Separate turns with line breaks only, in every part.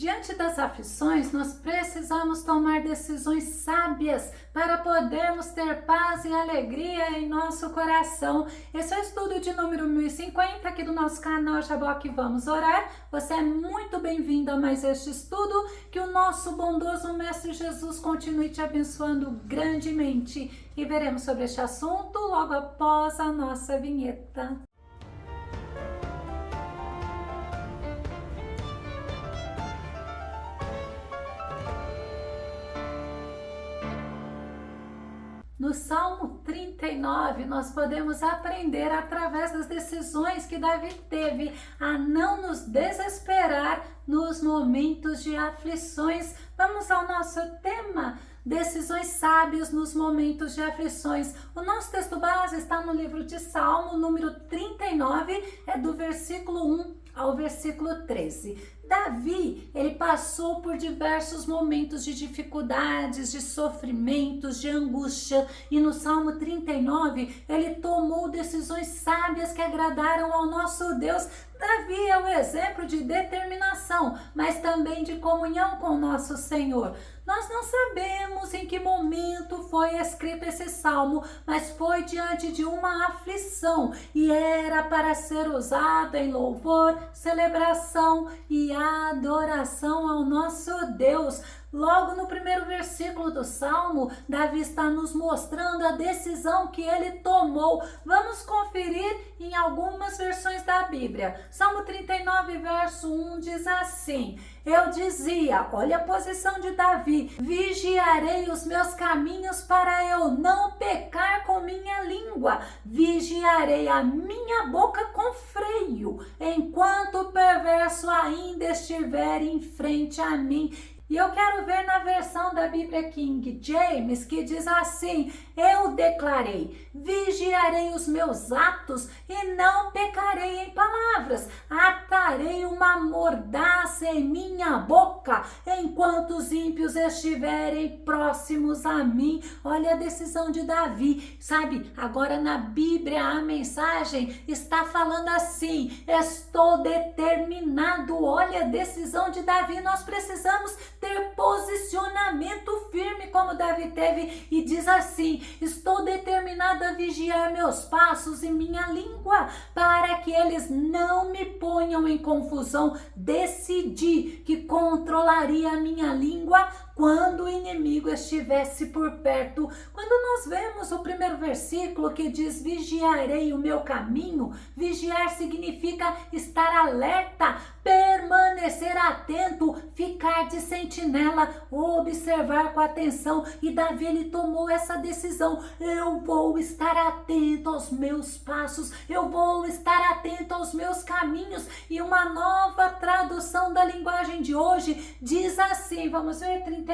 Diante das aflições, nós precisamos tomar decisões sábias para podermos ter paz e alegria em nosso coração. Esse é o estudo de número 1050 aqui do nosso canal Jaboque Vamos Orar. Você é muito bem-vindo a mais este estudo. Que o nosso bondoso Mestre Jesus continue te abençoando grandemente. E veremos sobre este assunto logo após a nossa vinheta. No Salmo 39, nós podemos aprender através das decisões que Davi teve a não nos desesperar nos momentos de aflições. Vamos ao nosso tema, decisões sábias nos momentos de aflições. O nosso texto base está no livro de Salmo, número 39, é do versículo 1 ao versículo 13. Davi, ele passou por diversos momentos de dificuldades, de sofrimentos, de angústia, e no Salmo 39, ele tomou decisões sábias que agradaram ao nosso Deus. Davi é o exemplo de determinação, mas também de comunhão com o nosso Senhor. Nós não sabemos em que momento foi escrito esse salmo, mas foi diante de uma aflição e era para ser usado em louvor, celebração e adoração ao nosso Deus. Logo no primeiro versículo do Salmo, Davi está nos mostrando a decisão que ele tomou. Vamos conferir em algumas versões da Bíblia. Salmo 39, verso 1 diz assim: eu dizia, olha a posição de Davi, vigiarei os meus caminhos para eu não pecar com minha língua, vigiarei a minha boca com freio, enquanto o perverso ainda estiver em frente a mim. E eu quero ver na versão da Bíblia King James, que diz assim: eu declarei, vigiarei os meus atos e não pecarei em palavras, atarei uma mordaça em minha boca, enquanto os ímpios estiverem próximos a mim. Olha a decisão de Davi, sabe? Agora na Bíblia a mensagem está falando assim: estou determinado. Olha a decisão de Davi, nós precisamos ter posicionamento firme como Davi teve, e diz assim: estou determinado a vigiar meus passos e minha língua para que eles não me ponham em confusão. Decidi que controlaria a minha língua quando o inimigo estivesse por perto. Quando nós vemos o primeiro versículo que diz vigiarei o meu caminho, vigiar significa estar alerta, permanecer atento, ficar de sentinela, observar com atenção. E Davi, ele tomou essa decisão: eu vou estar atento aos meus passos, eu vou estar atento aos meus caminhos. E uma nova tradução da linguagem de hoje diz assim, vamos ver 39,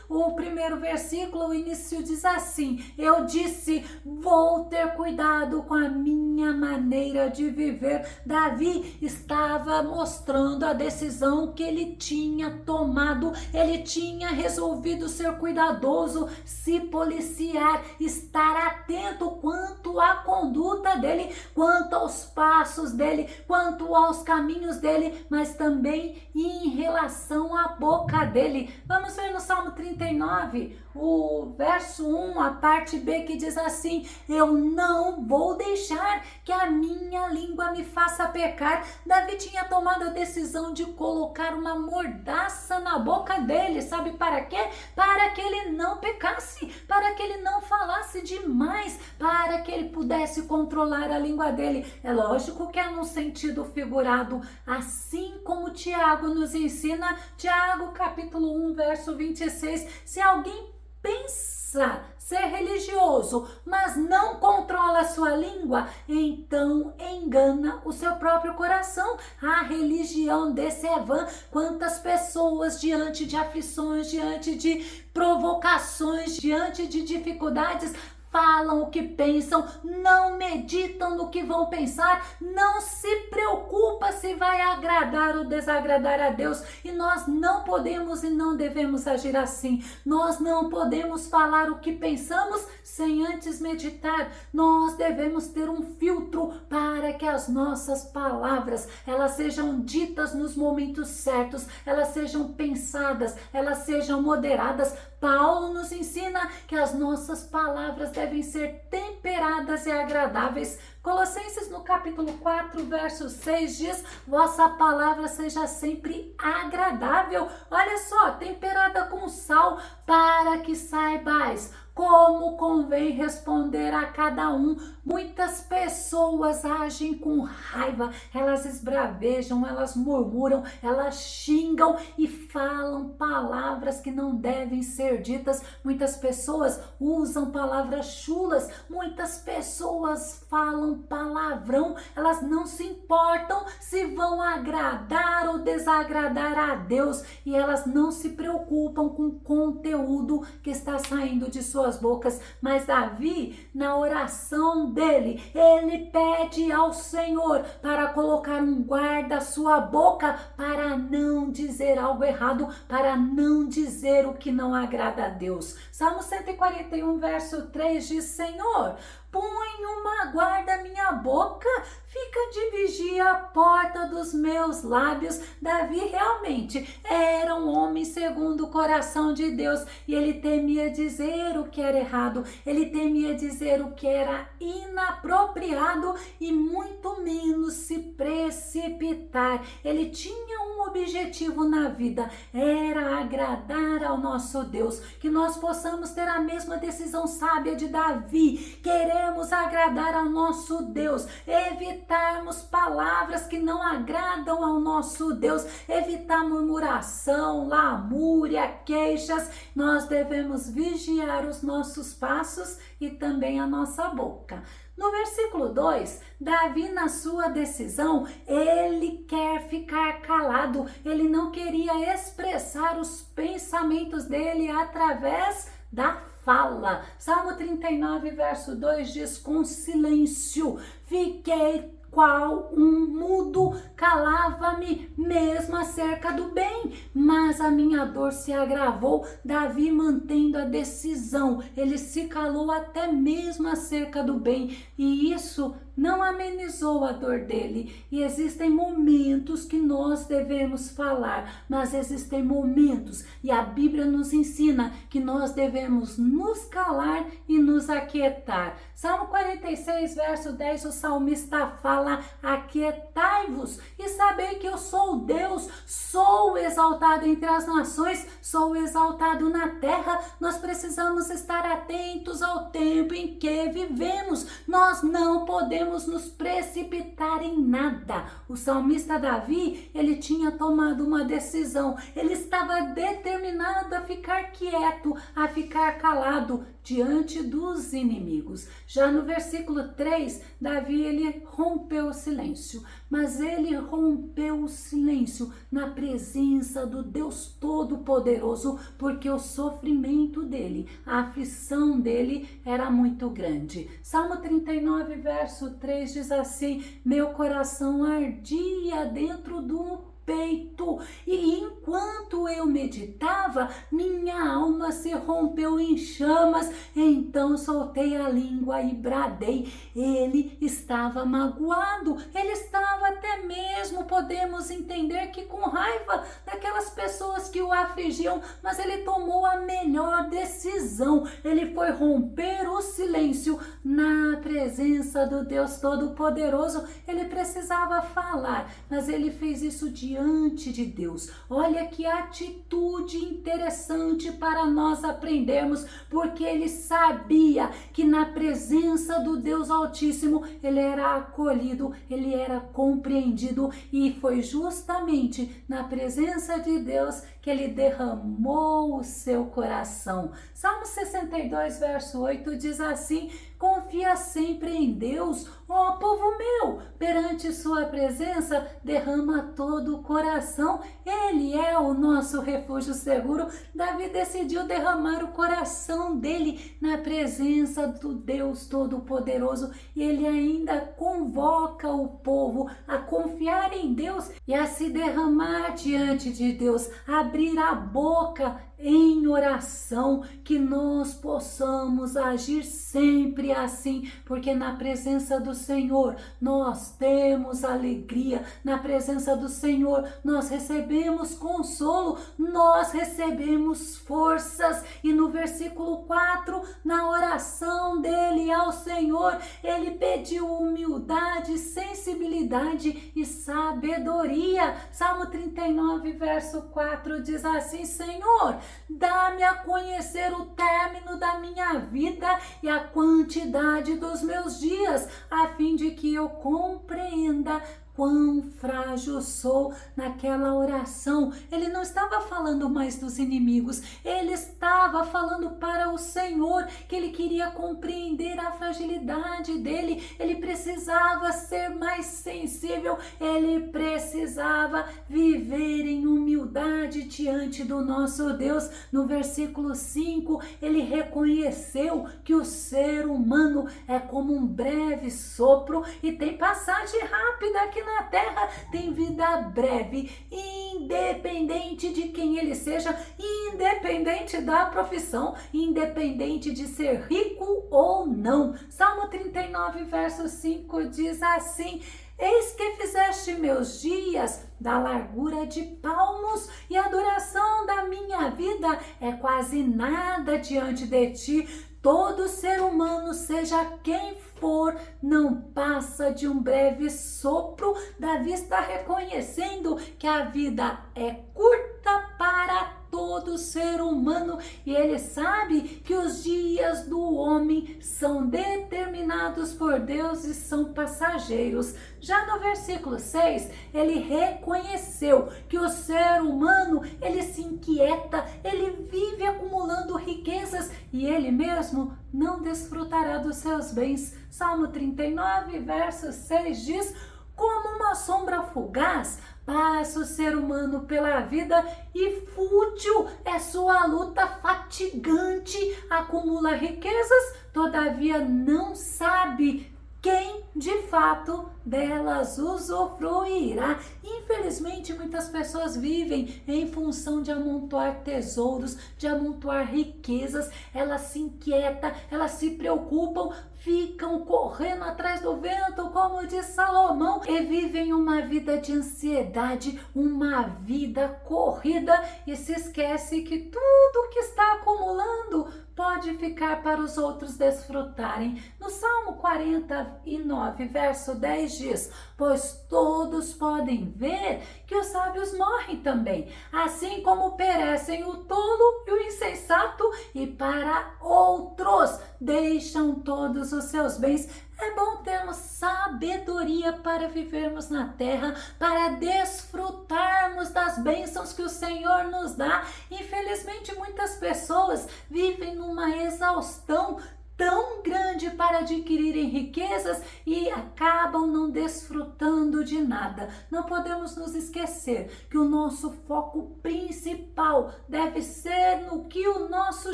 o primeiro versículo, o início diz assim: eu disse, vou ter cuidado com a minha maneira de viver. Davi estava mostrando a decisão que ele tinha tomado. Ele tinha resolvido ser cuidadoso, se policiar, estar atento quanto à conduta dele, quanto aos passos dele, quanto aos caminhos dele, mas também em relação à boca dele. Vamos ver no Salmo 39, o verso 1, a parte B, que diz assim: eu não vou deixar que a minha língua me faça pecar. Davi tinha tomado a decisão de colocar uma mordaça na boca dele, sabe para quê? Para que ele não pecasse, para que ele não falasse demais, para que ele pudesse controlar a língua dele. É lógico que é no sentido figurado, assim como Tiago nos ensina, Tiago capítulo 1, verso 26, se alguém pensa ser religioso, mas não controla a sua língua, então engana o seu próprio coração. A religião desse é vã. Quantas pessoas diante de aflições, diante de provocações, diante de dificuldades, falam o que pensam, não meditam no que vão pensar, não se preocupa se vai agradar ou desagradar a Deus. E nós não podemos e não devemos agir assim. Nós não podemos falar o que pensamos sem antes meditar. Nós devemos ter um filtro para que as nossas palavras, elas sejam ditas nos momentos certos, elas sejam pensadas, elas sejam moderadas. Paulo nos ensina que as nossas palavras devem ser temperadas e agradáveis. Colossenses no capítulo 4, verso 6 diz: vossa palavra seja sempre agradável. Olha só, temperada com sal, para que saibais como convém responder a cada um. Muitas pessoas agem com raiva, elas esbravejam, elas murmuram, elas xingam e falam palavras que não devem ser ditas. Muitas pessoas usam palavras chulas, muitas pessoas falam palavrão, elas não se importam se vão agradar ou desagradar a Deus, e elas não se preocupam com o conteúdo que está saindo de suas bocas. Mas Davi, na oração dele, ele pede ao Senhor para colocar um guarda à sua boca, para não dizer algo errado, para não dizer o que não agrada a Deus. Salmo 141, verso 3 diz: Senhor, põe uma guarda à minha boca, fica de vigia a porta dos meus lábios. Davi realmente era um homem segundo o coração de Deus, e ele temia dizer o que era errado, ele temia dizer o que era inapropriado e muito menos se precipitar. Ele tinha um objetivo na vida, era agradar ao nosso Deus. Que nós possamos ter a mesma decisão sábia de Davi, queremos agradar ao nosso Deus, evitarmos palavras que não agradam ao nosso Deus, evitar murmuração, lamúria, queixas. Nós devemos vigiar os nossos passos e também a nossa boca. No versículo 2, Davi, na sua decisão, ele quer ficar calado, ele não queria expressar os pensamentos dele através da fala. Salmo 39, verso 2 diz: com silêncio fiquei qual um mudo, calava-me mesmo acerca do bem, mas a minha dor se agravou. Davi, mantendo a decisão, ele se calou até mesmo acerca do bem, e isso não amenizou a dor dele. E existem momentos que nós devemos falar, mas existem momentos, e a Bíblia nos ensina que nós devemos nos calar e nos aquietar. Salmo 46, verso 10, o salmista fala: aquietai-vos e sabei que eu sou Deus, sou exaltado entre as nações, sou exaltado na terra. Nós precisamos estar atentos ao tempo em que vivemos, nós não podemos nos precipitar em nada. O salmista Davi, ele tinha tomado uma decisão, ele estava determinado a ficar quieto, a ficar calado diante dos inimigos. Já no versículo 3, Davi, ele rompeu o silêncio, mas ele rompeu o silêncio na presença do Deus Todo-Poderoso, porque o sofrimento dele, a aflição dele era muito grande. Salmo 39, verso 3 diz assim: meu coração ardia dentro do peito, e enquanto eu meditava, minha alma se rompeu em chamas. Então soltei a língua e bradei. Ele estava magoado, ele estava até mesmo, podemos entender que com raiva daquelas pessoas que o afligiam, mas ele tomou a melhor decisão. Ele foi romper o silêncio na presença do Deus Todo-Poderoso. Ele precisava falar, mas ele fez isso diante de Deus. Olha que atitude interessante para nós aprendermos, porque ele sabia que na presença do Deus Altíssimo ele era acolhido, ele era compreendido, e foi justamente na presença de Deus que ele derramou o seu coração. Salmo 62, verso 8 diz assim: Confia sempre em Deus, ó povo meu. Perante sua presença, derrama todo o coração. Ele é o nosso refúgio seguro. Davi decidiu derramar o coração dele na presença do Deus Todo-Poderoso. E ele ainda convoca o povo a confiar em Deus e a se derramar diante de Deus, abrir a boca em oração, que nós possamos agir sempre assim, porque na presença do Senhor nós temos alegria, na presença do Senhor nós recebemos consolo, nós recebemos forças. E no versículo 4, na oração dele ao Senhor, ele pediu humildade, sensibilidade e sabedoria. Salmo 39, verso 4 diz assim: Senhor, dá-me a conhecer o término da minha vida e a quantidade dos meus dias, a fim de que eu compreenda quão frágil sou. Naquela oração, ele não estava falando mais dos inimigos, ele estava falando para o Senhor, que ele queria compreender a fragilidade dele, ele precisava ser mais sensível, ele precisava viver em humildade diante do nosso Deus. No versículo 5, ele reconheceu que o ser humano é como um breve sopro e tem passagem rápida aqui na terra, tem vida breve, independente de quem ele seja, independente da profissão, independente de ser rico ou não. Salmo 39, verso 5 diz assim: Eis que fizeste meus dias da largura de palmos, e a duração da minha vida é quase nada diante de ti. Todo ser humano, seja quem for, não passa de um breve sopro. Davi está reconhecendo que a vida é curta para todo ser humano e ele sabe que os dias do homem são determinados por Deus e são passageiros. Já no versículo 6, ele reconheceu que o ser humano, ele se inquieta, ele vive acumulando riquezas e ele mesmo não desfrutará dos seus bens. Salmo 39, verso 6 diz: Como uma sombra fugaz passa o ser humano pela vida e fútil é sua luta fatigante. Acumula riquezas, todavia não sabe quem de fato delas usufruirá. Infelizmente, muitas pessoas vivem em função de amontoar tesouros, de amontoar riquezas. Elas se inquietam, elas se preocupam, ficam correndo atrás do vento, como diz Salomão, e vivem uma vida de ansiedade, uma vida corrida, e se esquece que tudo que está acumulando pode ficar para os outros desfrutarem. No Salmo 49, verso 10 diz: Pois todos podem ver que os sábios morrem também, assim como perecem o tolo e o insensato, e para outros deixam todos os seus bens. É bom termos sabedoria para vivermos na terra, para desfrutarmos das bênçãos que o Senhor nos dá. Infelizmente, muitas pessoas vivem numa exaustão tão grande para adquirirem riquezas e acabam não desfrutando de nada. Não podemos nos esquecer que o nosso foco principal deve ser no que o nosso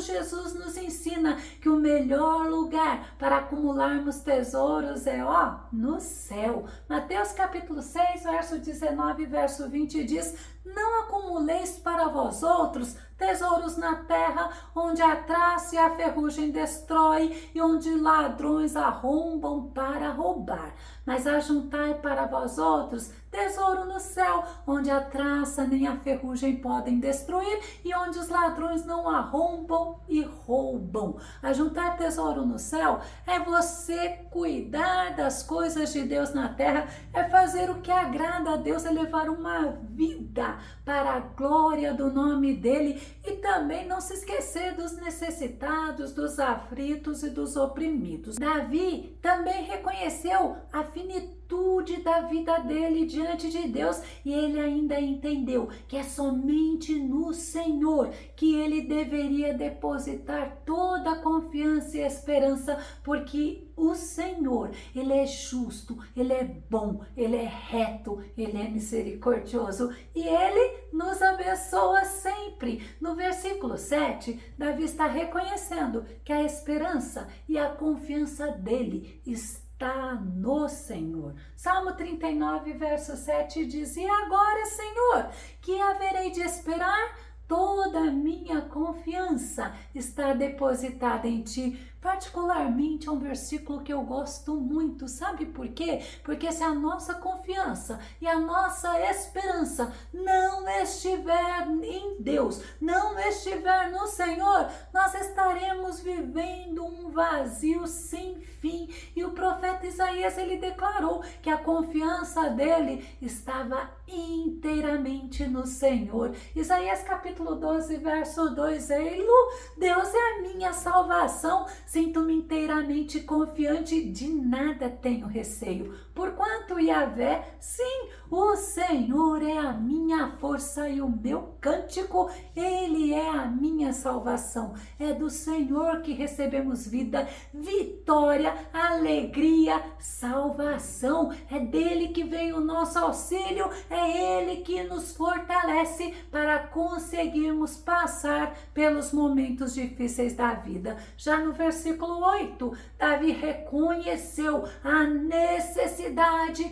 Jesus nos ensina, que o melhor lugar para acumularmos tesouros é no céu. Mateus capítulo 6, verso 19 e verso 20 diz: Não acumuleis para vós outros tesouros na terra, onde a traça e a ferrugem destrói e onde ladrões arrombam para roubar. Mas ajuntai para vós outros tesouro no céu, onde a traça nem a ferrugem podem destruir e onde os ladrões não arrombam e roubam. Ajuntar tesouro no céu é você cuidar das coisas de Deus na terra, é fazer o que agrada a Deus, é levar uma vida para a glória do nome dele e também não se esquecer dos necessitados, dos aflitos e dos oprimidos. Davi também reconheceu a finitude da vida dele diante de Deus, e ele ainda entendeu que é somente no Senhor que ele deveria depositar toda a confiança e esperança, porque o Senhor, ele é justo, ele é bom, ele é reto, ele é misericordioso e ele nos abençoa sempre. No versículo 7, Davi está reconhecendo que a esperança e a confiança dele está no Senhor. Salmo 39, verso 7 diz: E agora, Senhor, que haverei de esperar? Toda a minha confiança está depositada em ti. Particularmente é um versículo que eu gosto muito. Sabe por quê? Porque se a nossa confiança e a nossa esperança não estiver em Deus, não estiver no Senhor, nós estaremos vivendo um vazio sem fim. E o profeta Isaías, ele declarou que a confiança dele estava inteiramente no Senhor. Isaías capítulo 12, verso 2, Ei-lo, Deus é a minha salvação, sinto-me inteiramente confiante, de nada tenho receio. Porquanto Yahvé, sim, o Senhor é a minha força e o meu cântico, ele é a minha salvação. É do Senhor que recebemos vida, vitória, alegria, salvação. É dele que vem o nosso auxílio, é ele que nos fortalece para conseguirmos passar pelos momentos difíceis da vida. Já no versículo 8, Davi reconheceu a necessidade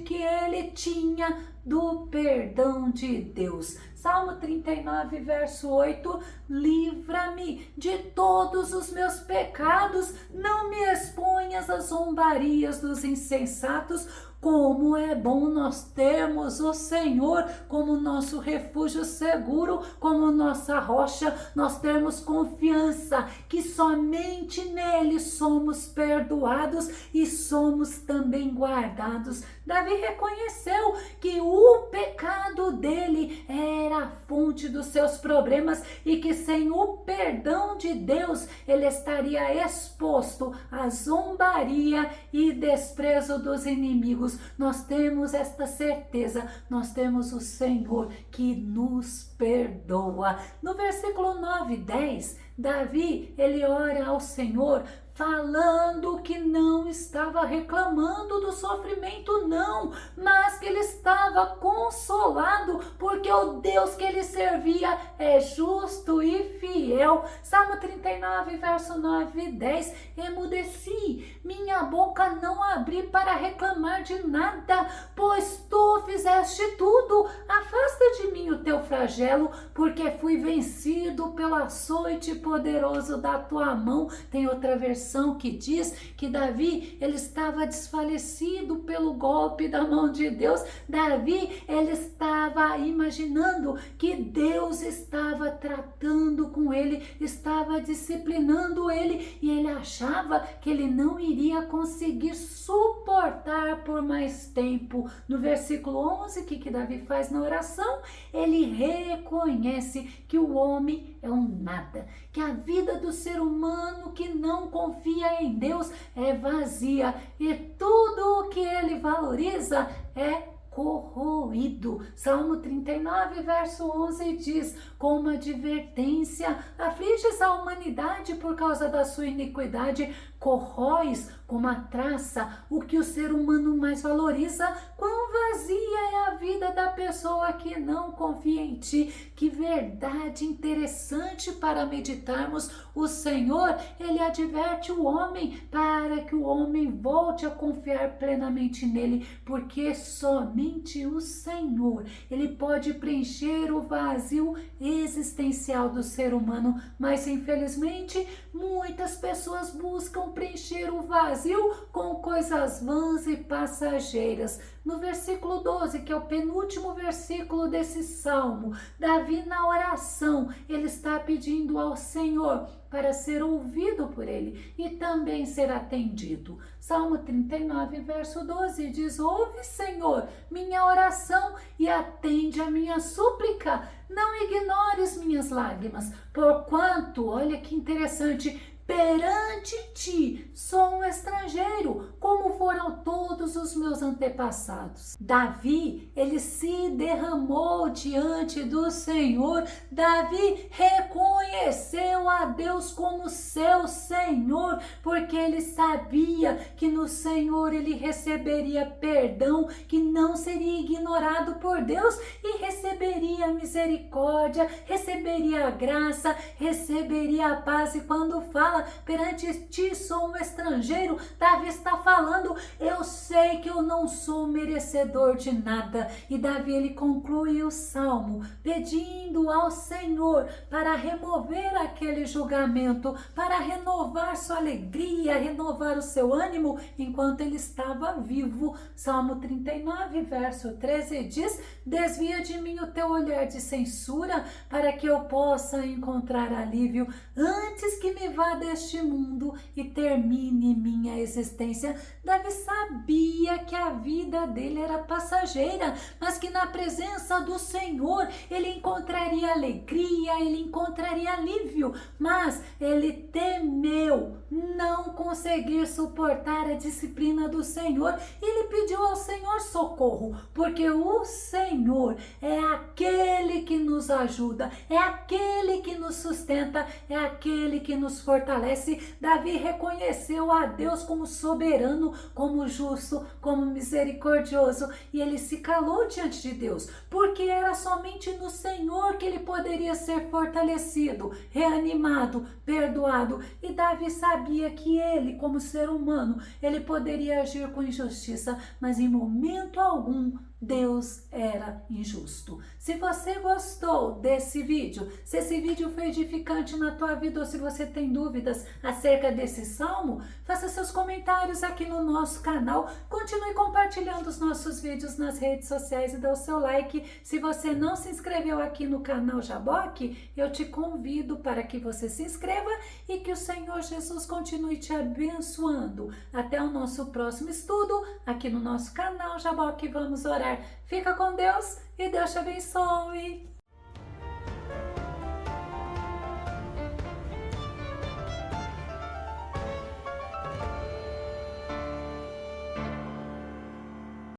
que ele tinha do perdão de Deus. Salmo 39, verso 8, livra-me de todos os meus pecados, não me exponhas às zombarias dos insensatos. Como é bom nós termos o Senhor como nosso refúgio seguro, como nossa rocha, nós temos confiança que somente nele somos perdoados e somos também guardados. Davi reconheceu que o pecado dele era a fonte dos seus problemas e que sem o perdão de Deus ele estaria exposto à zombaria e desprezo dos inimigos. Nós temos esta certeza, nós temos o Senhor que nos perdoa. No versículo 9 e 10, Davi, ele ora ao Senhor falando que não estava reclamando do sofrimento, não, mas que ele estava consolado, porque o Deus que ele servia é justo e fiel. Salmo 39, verso 9 e 10, emudeci, minha boca não abri para reclamar de nada, pois tu fizeste tudo, afasta de mim o teu flagelo, porque fui vencido pelo açoite poderoso da tua mão. Tem outra versão que diz que Davi, ele estava desfalecido pelo golpe da mão de Deus. Davi, ele estava imaginando que Deus estava tratando com ele, estava disciplinando ele, e ele achava que ele não iria conseguir suportar por mais tempo. No versículo 11, o que Davi faz na oração? Ele reconhece que o homem é um nada, que a vida do ser humano que não confia em Deus é vazia e tudo o que ele valoriza é corroído. Salmo 39, verso 11 diz: como advertência, afliges a humanidade por causa da sua iniquidade, corróis como a traça o que o ser humano mais valoriza. Quão vazia é a vida da pessoa que não confia em ti. Que verdade interessante para meditarmos. O Senhor, ele adverte o homem para que o homem volte a confiar plenamente nele, porque somente o Senhor, ele pode preencher o vazio existencial do ser humano, mas infelizmente muitas pessoas buscam preencher o vazio com coisas vãs e passageiras. No versículo 12, que é o penúltimo versículo desse salmo, Davi, na oração, ele está pedindo ao Senhor para ser ouvido por ele e também ser atendido. Salmo 39, verso 12 diz: ouve, Senhor, minha oração e atende a minha súplica. Não ignores minhas lágrimas, porquanto, olha que interessante, perante ti sou um estrangeiro, como foram todos os meus antepassados. Davi, ele se derramou diante do Senhor. Davi reconheceu a Deus como seu Senhor, porque ele sabia que no Senhor ele receberia perdão, que não seria ignorado por Deus e receberia misericórdia, receberia a graça, receberia a paz. E quando fala perante ti sou um estrangeiro, Davi está falando, eu sei que eu não sou merecedor de nada. E Davi, ele conclui o salmo pedindo ao Senhor para remover aquele julgamento, para renovar sua alegria, renovar o seu ânimo enquanto ele estava vivo. Salmo 39, verso 13 diz: desvia de mim o teu olhar de censura, para que eu possa encontrar alívio antes que me vá deste mundo e termine minha existência. Davi sabia que a vida dele era passageira, mas que na presença do Senhor ele encontraria alegria, ele encontraria alívio, mas ele temeu não conseguir suportar a disciplina do Senhor. Ele pediu ao Senhor socorro, porque o Senhor é aquele que nos ajuda, é aquele que nos sustenta, é aquele que nos fortalece. Davi reconheceu a Deus como soberano, como justo, como misericordioso, e ele se calou diante de Deus, porque era somente no Senhor que ele poderia ser fortalecido, reanimado, perdoado. E Davi sabia que ele, como ser humano, ele poderia agir com injustiça, mas em momento algum Deus era injusto. Se você gostou desse vídeo, se esse vídeo foi edificante na tua vida, ou se você tem dúvidas acerca desse salmo, faça seus comentários aqui no nosso canal. Continue compartilhando os nossos vídeos nas redes sociais e dê o seu like. Se você não se inscreveu aqui no canal Jaboque, eu te convido para que você se inscreva e que o Senhor Jesus continue te abençoando. Até o nosso próximo estudo aqui no nosso canal Jaboque. Vamos orar. Fica com Deus e Deus te abençoe.